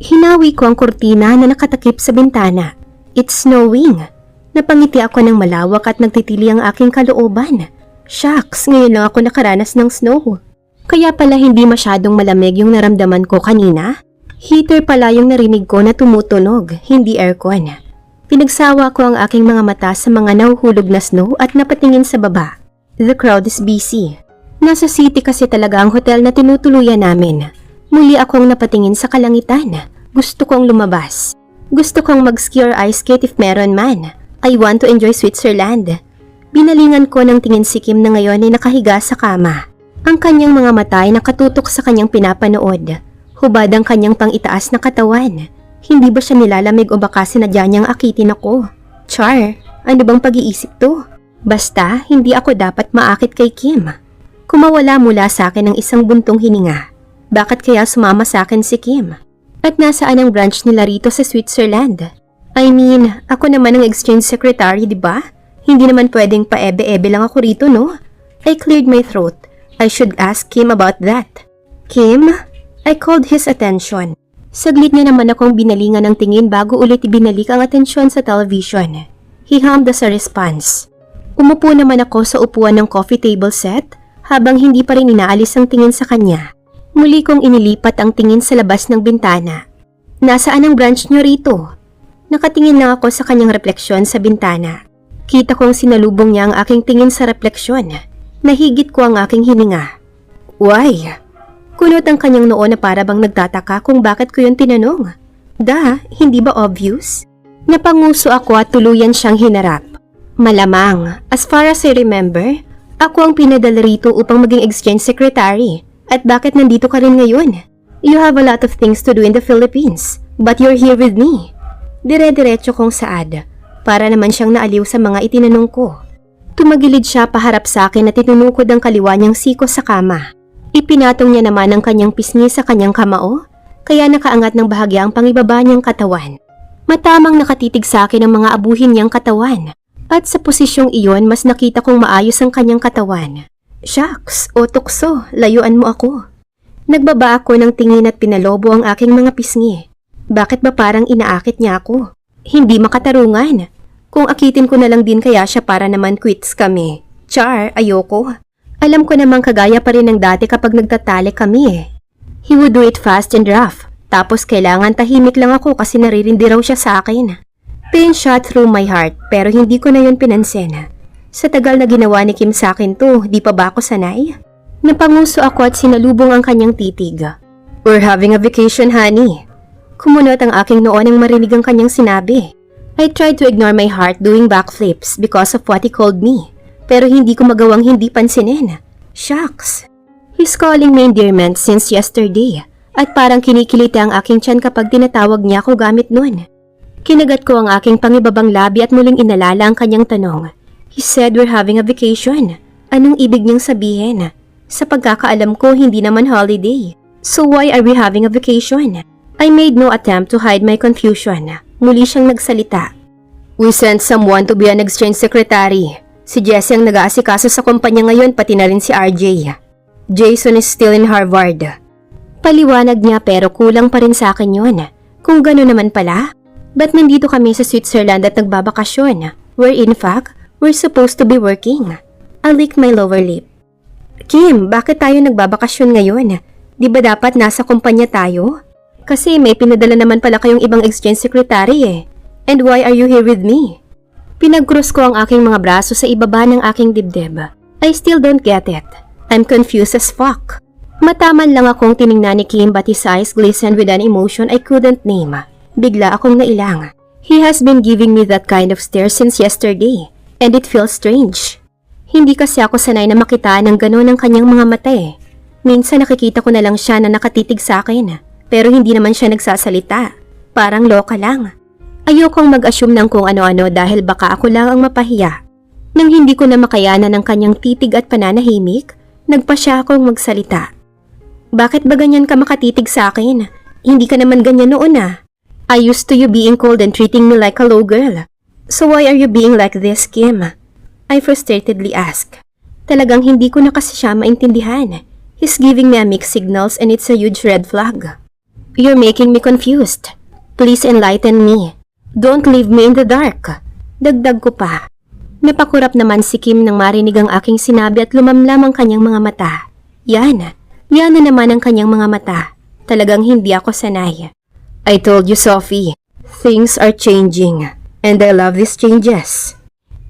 Hinawi ko ang kurtina na nakatakip sa bintana. It's snowing. Napangiti ako ng malawak at nagtitili ang aking kalooban. Shucks, ngayon lang ako nakaranas ng snow. Kaya pala hindi masyadong malamig yung naramdaman ko kanina. Heater pala yung narinig ko na tumutunog, hindi aircon. Pinagsawa ko ang aking mga mata sa mga nahuhulog na snow at napatingin sa baba. The crowd is busy. Nasa city kasi talaga ang hotel na tinutuluyan namin. Muli akong napatingin sa kalangitan. Gusto kong lumabas. Gusto kong mag-ski or ice skate if meron man. I want to enjoy Switzerland. Binalingan ko ng tingin si Kim na ngayon ay nakahiga sa kama. Ang kanyang mga mata ay nakatutok sa kanyang pinapanood. Hubad ang kanyang pang-itaas na katawan. Hindi ba siya nilalamig o baka sinadya niyang akitin ako? Char, ano bang pag-iisip to? Basta, hindi ako dapat maakit kay Kim. Kumawala mula sa akin ng isang buntong hininga. Bakit kaya sumama sa akin si Kim? At nasaan ang branch nila rito sa Switzerland? I mean, ako naman ang exchange secretary, di ba? Hindi naman pwedeng paebe-ebe lang ako rito, no? I cleared my throat. I should ask Kim about that. Kim? I called his attention. Saglit niya naman akong binalingan ng tingin bago ulit ibinalik ang atensyon sa television. He hummed as a response. Umupo naman ako sa upuan ng coffee table set habang hindi pa rin inaalis ang tingin sa kanya. Muli kong inilipat ang tingin sa labas ng bintana. Nasaan ang branch niyo rito? Nakatingin lang ako sa kanyang refleksyon sa bintana. Kita kong sinalubong niya ang aking tingin sa refleksyon. Nahigit ko ang aking hininga. Why? Kunot ang kanyang noo na para bang nagtataka kung bakit ko yun tinanong. Hindi ba obvious? Napanguso ako at tuluyan siyang hinarap. Malamang, as far as I remember, ako ang pinadala rito upang maging exchange secretary. At bakit nandito ka rin ngayon? You have a lot of things to do in the Philippines, but you're here with me. Dire-diretso kong saad, para naman siyang naaliw sa mga itinanong ko. Tumagilid siya paharap sa akin at itinukod ang kaliwa niyang siko sa kama. Ipinatong niya naman ang kanyang pisngi sa kanyang kamao, kaya nakaangat ng bahagya ang pangibaba niyang katawan. Matamang nakatitig sa akin ang mga abuhin niyang katawan, at sa posisyong iyon mas nakita kong maayos ang kanyang katawan. Shucks, o tukso, layuan mo ako. Nagbaba ako ng tingin at pinalobo ang aking mga pisngi. Bakit ba parang inaakit niya ako? Hindi makatarungan. Kung akitin ko na lang din kaya siya para naman quits kami. Char, ayoko. Alam ko namang kagaya pa rin ng dati kapag nagtatalik kami eh. He would do it fast and rough. Tapos kailangan tahimik lang ako kasi naririndi raw siya sa akin. Pain shot through my heart pero hindi ko na yun pinansin. Sa tagal na ginawa ni Kim sa akin to, di pa ba ako sanay? Napanguso ako at sinalubong ang kanyang titig. We're having a vacation, honey. Kumunot ang aking noo nang marinig ang kanyang sinabi. I tried to ignore my heart doing backflips because of what he called me. Pero hindi ko magawang hindi pansinin. Shucks. He's calling me endearment since yesterday. At parang kinikiliti ang aking tiyan kapag tinatawag niya ako gamit nun. Kinagat ko ang aking pangibabang labi at muling inalala ang kanyang tanong. He said we're having a vacation. Anong ibig niyang sabihin? Sa pagkakaalam ko, hindi naman holiday. So why are we having a vacation? I made no attempt to hide my confusion. Muli siyang nagsalita. We sent someone to be an exchange secretary. Si Jessie ang nag-aasikaso sa kumpanya ngayon pati na rin si RJ. Jason is still in Harvard. Paliwanag niya pero kulang pa rin sa akin yun. Kung gano'n naman pala, ba't nandito kami sa Switzerland at nagbabakasyon? Where in fact, we're supposed to be working. I licked my lower lip. Kim, bakit tayo nagbabakasyon ngayon? Di ba dapat nasa kumpanya tayo? Kasi may pinadala naman pala kayong ibang exchange secretary eh. And why are you here with me? Pinag-cross ko ang aking mga braso sa ibaba ng aking dibdib. I still don't get it. I'm confused as fuck. Mataman lang akong tiningnan ni Kim but his eyes glistened with an emotion I couldn't name. Bigla akong nailang. He has been giving me that kind of stare since yesterday. And it feels strange. Hindi kasi ako sanay na makitaan ng gano'n ng kanyang mga mata eh. Minsan nakikita ko na lang siya na nakatitig sa akin. Pero hindi naman siya nagsasalita. Parang loka lang. Ayokong mag-assume ng kung ano-ano dahil baka ako lang ang mapahiya. Nang hindi ko na makayanan ng kanyang titig at pananahimik, nagpa siya akong magsalita. Bakit ba ganyan ka makatitig sa akin? Hindi ka naman ganyan noon ah. I used to you being cold and treating me like a low girl. So why are you being like this, Kim? I frustratedly asked. Talagang hindi ko na kasi siya maintindihan. He's giving me a mixed signals and it's a huge red flag. You're making me confused. Please enlighten me. Don't leave me in the dark. Dagdag ko pa. Napakurap naman si Kim nang marinig ang aking sinabi at lumamlam ang kanyang mga mata. Yan na naman ang kanyang mga mata. Talagang hindi ako sanay. I told you, Sophie, things are changing. And I love these changes.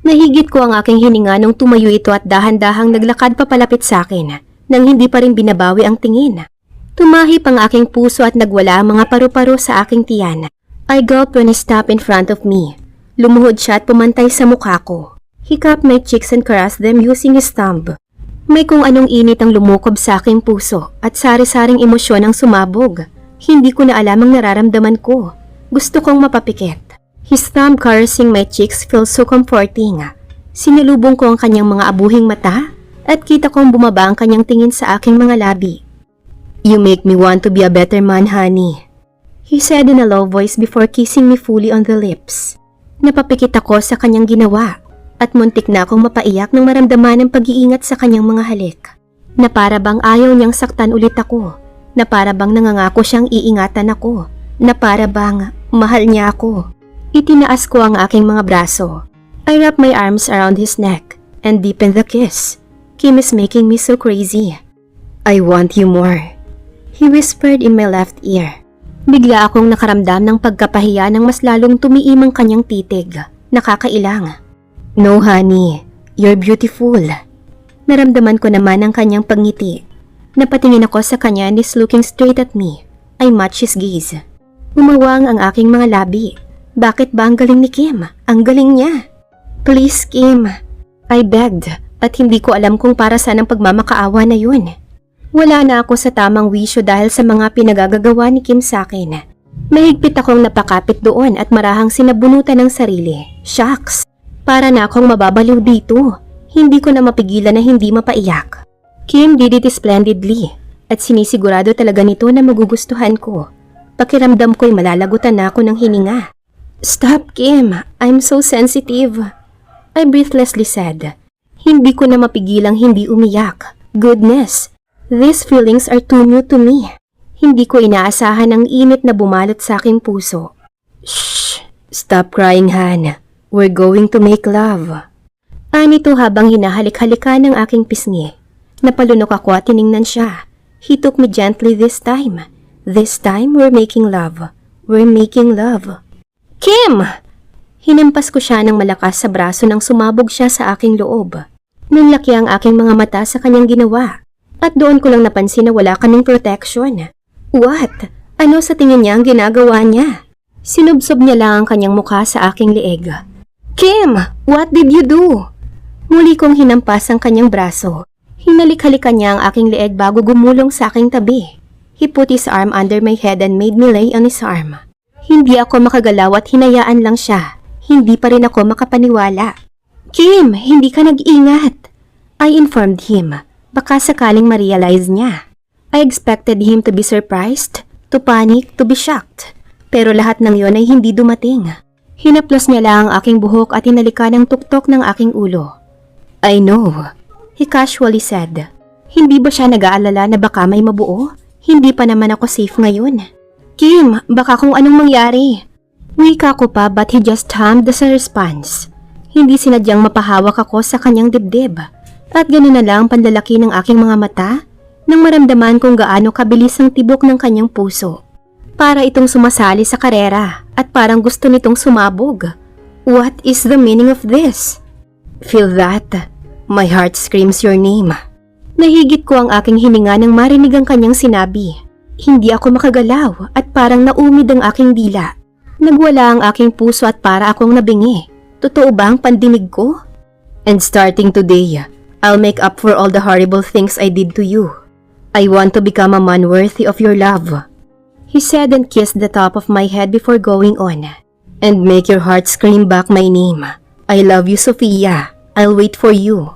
Nahigit ko ang aking hininga nung tumayo ito at dahan-dahang naglakad papalapit sa akin nang hindi pa rin binabawi ang tingin. Tumahip ang aking puso at nagwala ang mga paru-paro sa aking tiyan. I gulped when he stopped in front of me. Lumuhod siya at pumantay sa mukha ko. He cupped my cheeks and caressed them using his thumb. May kung anong init ang lumukob sa aking puso at sari-saring emosyon ang sumabog. Hindi ko na alam ang nararamdaman ko. Gusto kong mapapikit. His thumb caressing my cheeks feels so comforting. Sinalubong ko ang kanyang mga abuhing mata at kita kong bumaba ang kanyang tingin sa aking mga labi. You make me want to be a better man, honey. He said in a low voice before kissing me fully on the lips. Napapikit ako sa kanyang ginawa at muntik na akong mapaiyak nang maramdaman ang pag-iingat sa kanyang mga halik. Na para bang ayaw niyang saktan ulit ako. Na para bang nangangako siyang iingatan ako. Na para bang mahal niya ako. Itinaas ko ang aking mga braso. I wrapped my arms around his neck and deepened the kiss. Kim is making me so crazy. I want you more. He whispered in my left ear. Bigla akong nakaramdam ng pagkapahiya nang mas lalong tumiim ang kanyang titig. Nakakailang. No, honey. You're beautiful. Naramdaman ko naman ang kanyang pangiti. Napatingin ako sa kanya and he's looking straight at me. I matched his gaze. Umawang ang aking mga labi. Bakit ba ang galing ni Kim? Ang galing niya. Please, Kim. I begged at hindi ko alam kung para saan ang pagmamakaawa na yun. Wala na ako sa tamang wisyo dahil sa mga pinagagagawa ni Kim sa akin. Mahigpit akong napakapit doon at marahang sinabunutan ng sarili. Shucks! Para na akong mababaliw dito. Hindi ko na mapigilan na hindi mapaiyak. Kim did it splendidly at sinisigurado talaga nito na magugustuhan ko. Pakiramdam ko'y malalagutan na ako ng hininga. Stop, Kim. I'm so sensitive. I breathlessly said. Hindi ko na mapigilang hindi umiyak. Goodness, these feelings are too new to me. Hindi ko inaasahan ang init na bumalot sa aking puso. Shh! Stop crying, Han. We're going to make love. Anito habang hinahalik-halikan ng aking pisngi. Napalunok ako at tiningnan siya. He took me gently this time. This time, we're making love. We're making love. Kim! Hinampas ko siya ng malakas sa braso nang sumabog siya sa aking loob. Nanlaki ang aking mga mata sa kanyang ginawa. At doon ko lang napansin na wala kaming protection. What? Ano sa tingin niya ang ginagawa niya? Sinubsob niya lang ang kanyang mukha sa aking leeg. Kim! What did you do? Muli kong hinampas ang kanyang braso. Hinalik-halikan niya ang aking leeg bago gumulong sa aking tabi. He put his arm under my head and made me lay on his arm. Hindi ako makagalaw at hinayaan lang siya. Hindi pa rin ako makapaniwala. Kim, hindi ka nag-ingat. I informed him. Baka sakaling ma-realize niya. I expected him to be surprised, to panic, to be shocked. Pero lahat ng yon ay hindi dumating. Hinaplos niya lang ang aking buhok at hinalikan ang tuktok ng aking ulo. I know, he casually said. Hindi ba siya nag-aalala na baka may mabuo? Hindi pa naman ako safe ngayon. Kim, baka kung anong mangyari. Wika ko pa but he just hummed as a response. Hindi sinadyang mapahawak ako sa kanyang dibdib. At ganoon na lang ang panlalaki ng aking mga mata nang maramdaman kung gaano kabilis ang tibok ng kanyang puso. Para itong sumasali sa karera at parang gusto nitong sumabog. What is the meaning of this? Feel that? My heart screams your name. Nahigit ko ang aking hininga nang marinig ang kanyang sinabi. Hindi ako makagalaw at parang naumid ang aking dila. Nagwala ang aking puso at para akong nabingi. Totoo ba ang pandinig ko? And starting today, I'll make up for all the horrible things I did to you. I want to become a man worthy of your love. He said and kissed the top of my head before going on. And make your heart scream back my name. I love you, Sophia. I'll wait for you.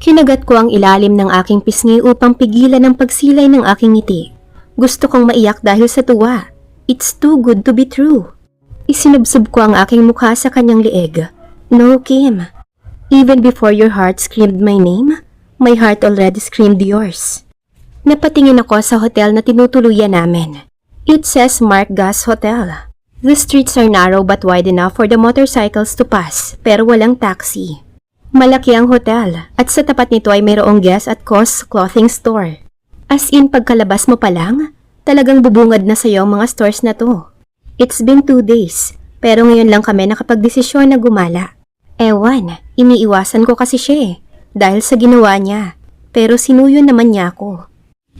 Kinagat ko ang ilalim ng aking pisngi upang pigilan ang pagsilay ng aking ngiti. Gusto kong maiyak dahil sa tuwa. It's too good to be true. Isinubsob ko ang aking mukha sa kanyang leeg. No, Kim. Even before your heart screamed my name, my heart already screamed yours. Napatingin ako sa hotel na tinutuluyan namin. It says Mark Gas Hotel. The streets are narrow but wide enough for the motorcycles to pass, pero walang taxi. Malaki ang hotel, at sa tapat nito ay mayroong Guess at Cos clothing store. As in, pagkalabas mo pa lang, talagang bubungad na sa'yo ang mga stores na to. It's been 2 days, pero ngayon lang kami nakapagdesisyon na gumala. Ewan, iniiwasan ko kasi siya dahil sa ginawa niya, pero sinuyo naman niya ako.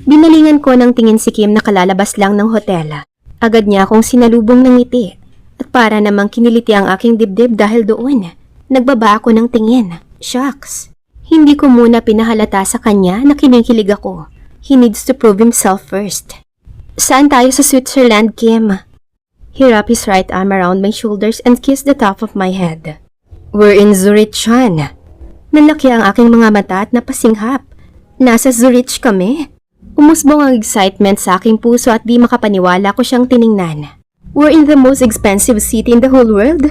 Binalingan ko ng tingin si Kim na kalalabas lang ng hotel. Agad niya akong sinalubong ng ngiti, at para namang kiniliti ang aking dibdib dahil doon. Nagbaba ako ng tingin. Shucks. Hindi ko muna pinahalata sa kanya na kinikilig ako. He needs to prove himself first. Saan tayo sa Switzerland, Kim? He wrapped his right arm around my shoulders and kissed the top of my head. We're in Zurich, Sean. Nalaki ang aking mga mata at napasinghap. Nasa Zurich kami? Umusbong ang excitement sa aking puso at di makapaniwala ko siyang tiningnan. We're in the most expensive city in the whole world.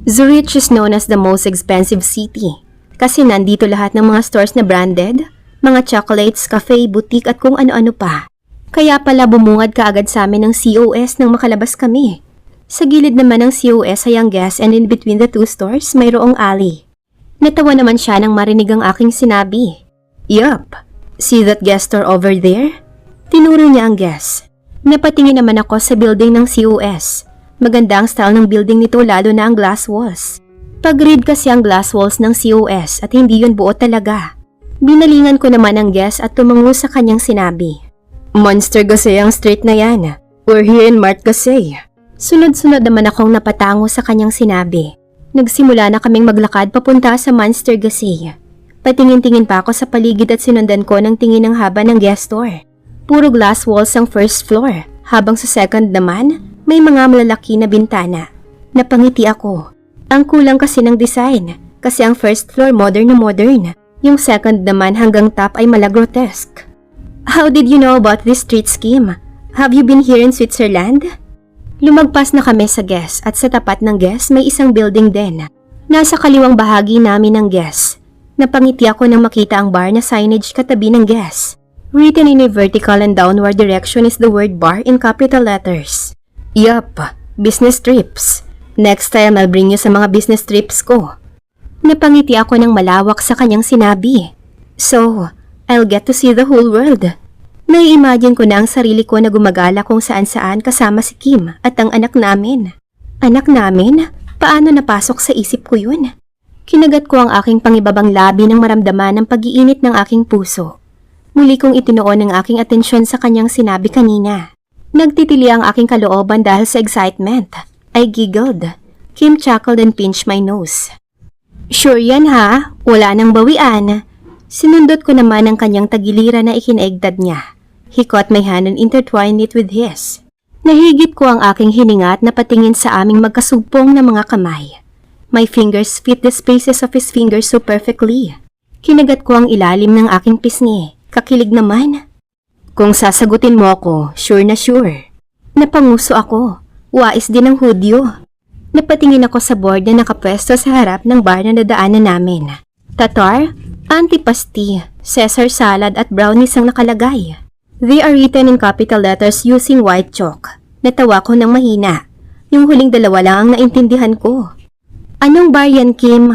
Zurich is known as the most expensive city kasi nandito lahat ng mga stores na branded, mga chocolates, cafe, boutique at kung ano-ano pa. Kaya pala bumungad ka agad sa amin ng COS nang makalabas kami. Sa gilid naman ng COS ay ang Guess and in between the 2 stores mayroong alley. Natawa naman siya nang marinig ang aking sinabi. Yup. See that Guess store over there? Tinuro niya ang Guess. Napatingin naman ako sa building ng COS. Maganda ang style ng building nito lalo na ang glass walls. Pag-read kasi ang glass walls ng COS at hindi yun buo talaga. Binalingan ko naman ang Guess at tumango sa kanyang sinabi. Monster Gasey ang street na yan. We're here in Mart Gasey. Sunod-sunod naman akong napatango sa kanyang sinabi. Nagsimula na kaming maglakad papunta sa Monster Gasey. Patingin-tingin pa ako sa paligid at sinundan ko ng tingin ng haba ng Guess store. Puro glass walls ang first floor, habang sa second naman, may mga malalaki na bintana. Napangiti ako. Ang kulang kasi ng design, kasi ang first floor modern na modern. Yung second naman hanggang top ay malagrotesque. How did you know about this street scheme? Have you been here in Switzerland? Lumagpas na kami sa Guess at sa tapat ng Guess may isang building din. Nasa kaliwang bahagi namin ng Guess. Napangiti ako nang makita ang bar na signage katabi ng Guess. Written in a vertical and downward direction is the word bar in capital letters. Yup, business trips. Next time I'll bring you sa mga business trips ko. Napangiti ako ng malawak sa kanyang sinabi. So, I'll get to see the whole world. Nai-imagine ko na ang sarili ko na gumagala kung saan-saan kasama si Kim at ang anak namin. Anak namin? Paano napasok sa isip ko yun? Kinagat ko ang aking pangibabang labi nang maramdaman ang pag-iinit ng aking puso. Muli kong itinuon ang aking atensyon sa kanyang sinabi kanina. Nagtitili ang aking kalooban dahil sa excitement. I giggled. Kim chuckled and pinched my nose. Sure yan ha? Wala nang bawian. Sinundot ko naman ang kanyang tagiliran na ikinaigdad niya. He caught my hand and intertwined it with his. Nahigit ko ang aking hininga at napatingin sa aming magkasugpong na mga kamay. My fingers fit the spaces of his fingers so perfectly. Kinagat ko ang ilalim ng aking pisngi. Kakilig naman. Kung sasagutin mo ako, sure na sure. Napanguso ako. Wais din ang hudyo. Napatingin ako sa board na nakapwesto sa harap ng bar na nadaanan namin. Tatar, antipasti, Caesar salad at brownies ang nakalagay. They are written in capital letters using white chalk. Natawa ko ng mahina. Yung huling dalawa lang ang naintindihan ko. Anong bar yan, Kim?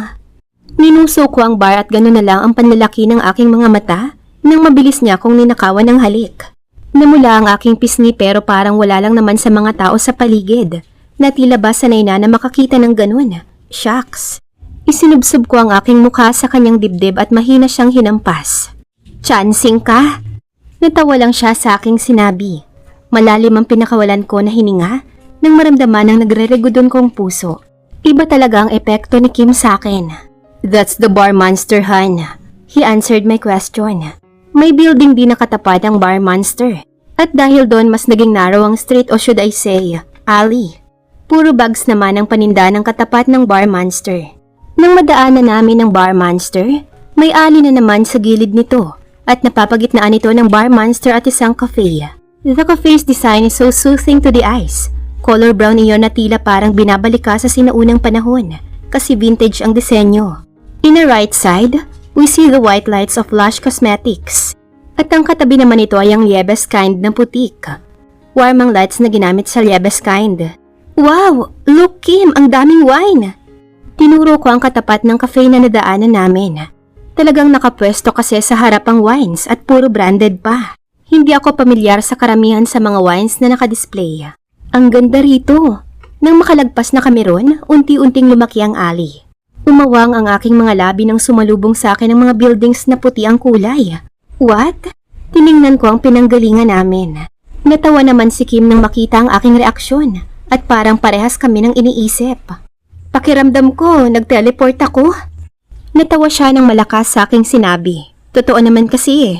Ninuso ko ang bar at gano'n na lang ang panlalaki ng aking mga mata nang mabilis niya akong ninakawan ng halik. Namula ang aking pisngi pero parang wala lang naman sa mga tao sa paligid. Na tila ba sanay na makakita ng gano'n. Shucks. Isinubsob ko ang aking mukha sa kanyang dibdib at mahina siyang hinampas. Chancing ka? Natawa lang siya sa aking sinabi. Malalim ang pinakawalan ko na hininga nang maramdaman ang nagre-regudon kong puso. Iba talaga ang epekto ni Kim sa akin. That's the bar monster, Han. He answered my question. May building din nakatapat ang bar monster. At dahil doon mas naging narrow ang street o should I say, alley. Puro bags naman ang paninda ng katapat ng bar monster. Nang madaanan namin ng bar monster, may alley na naman sa gilid nito at napapagitnaan ito ng bar monster at isang cafe. The cafe's design is so soothing to the eyes. Color brown iyon na tila parang binabalik ka sa sinaunang panahon kasi vintage ang disenyo. In the right side, we see the white lights of Lush Cosmetics. At ang katabi naman ito ay ang Liebes kind ng putik. Warm ang lights na ginamit sa Liebes kind. Wow! Look, Kim! Ang daming wine! Tinuro ko ang katapat ng cafe na nadaanan namin. Talagang nakapwesto kasi sa harap ang wines at puro branded pa. Hindi ako pamilyar sa karamihan sa mga wines na nakadisplay. Ang ganda rito. Nang makalagpas na kami ron, unti-unting lumaki ang alley. Umawang ang aking mga labi nang sumalubong sa akin ang mga buildings na puti ang kulay. What? Tiningnan ko ang pinanggalingan namin. Natawa naman si Kim nang makita ang aking reaksyon at parang parehas kami ng iniisip. Pakiramdam ko, nag-teleport ako. Natawa siya ng malakas sa aking sinabi. Totoo naman kasi eh.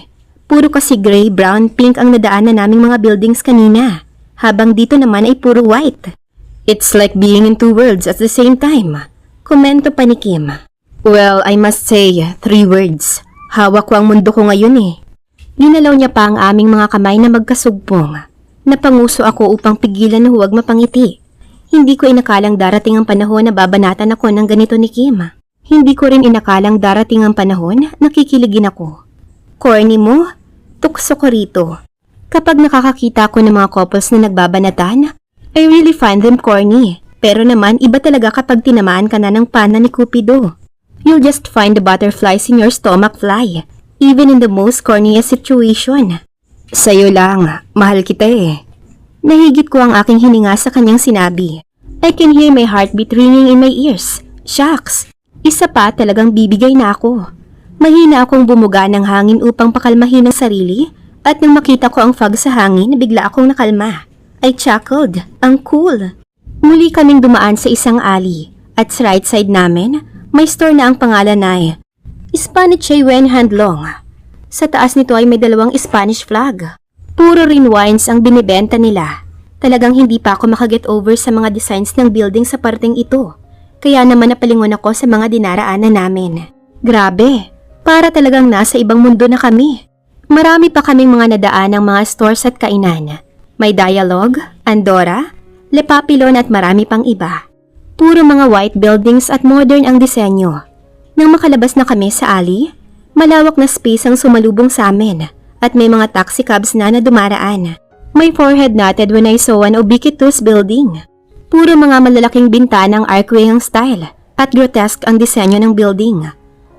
Puro kasi gray, brown, pink ang nadaanan naming mga buildings kanina. Habang dito naman ay puro white. It's like being in two worlds at the same time. Komento pa ni Kim. Well, I must say, 3 words. Hawak ko ang mundo ko ngayon eh. Ginalaw niya pa ang aming mga kamay na magkasugpong. Napanguso ako upang pigilan na huwag mapangiti. Hindi ko inakalang darating ang panahon na babanatan ako ng ganito ni Kim. Hindi ko rin inakalang darating ang panahon na kikiligin ako. Corny mo? Tukso ko rito. Kapag nakakakita ko ng mga couples na nagbabanatan, I really find them corny. Pero naman iba talaga kapag tinamaan ka na ng pana ni Cupido. You'll just find the butterflies in your stomach fly, even in the most corniest situation. Sa'yo lang, mahal kita eh. Nahigit ko ang aking hininga sa kanyang sinabi. I can hear my heartbeat ringing in my ears. Shucks! Isa pa talagang bibigay na ako. Mahina akong bumuga ng hangin upang pakalmahin ang sarili at nang makita ko ang fog sa hangin, bigla akong nakalma. I chuckled. Ang cool. Muli kaming dumaan sa isang alley at sa right side namin, may store na ang pangalan ay Spanish Wen Handlong. Sa taas nito ay may 2 Spanish flag. Puro rin wines ang binibenta nila. Talagang hindi pa ako makaget over sa mga designs ng building sa parteng ito. Kaya naman napalingon ako sa mga dinaraanan namin. Grabe, para talagang nasa ibang mundo na kami. Marami pa kaming mga nadaan ng mga stores at kainan. May Dialogue, Andorra, Le Papillon at marami pang iba. Puro mga white buildings at modern ang disenyo. Nang makalabas na kami sa alley, malawak na space ang sumalubong sa amin at may mga taxi cabs na dumaraan. My forehead knotted when I saw an ubiquitous building. Puro mga malalaking bintanang archway ang style at grotesque ang disenyo ng building.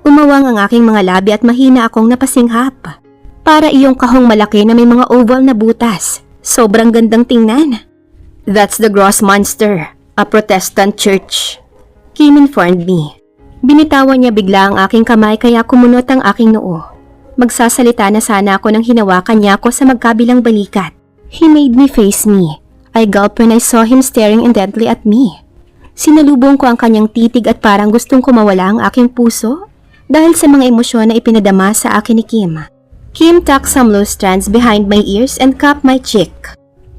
Umawang ang aking mga labi at mahina akong napasinghap. Para iyong kahong malaki na may mga oval na butas. Sobrang gandang tingnan. That's the Gross Monster, a Protestant church. Kim informed me. Binitawan niya bigla ang aking kamay kaya kumunot ang aking noo. Magsasalita na sana ako nang hinawakan niya ako sa magkabilang balikat. He made me face me. I gulped when I saw him staring intently at me. Sinalubong ko ang kanyang titig at parang gustong kumawala ang aking puso dahil sa mga emosyon na ipinadama sa akin ni Kim. Kim tucked some loose strands behind my ears and cupped my cheek.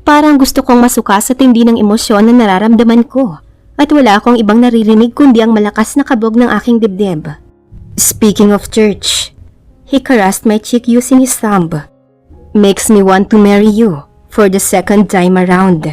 Parang gusto kong masuka sa tindi ng emosyon na nararamdaman ko at wala akong ibang naririnig kundi ang malakas na kabog ng aking dibdib. Speaking of church, he caressed my cheek using his thumb. Makes me want to marry you for the second time around.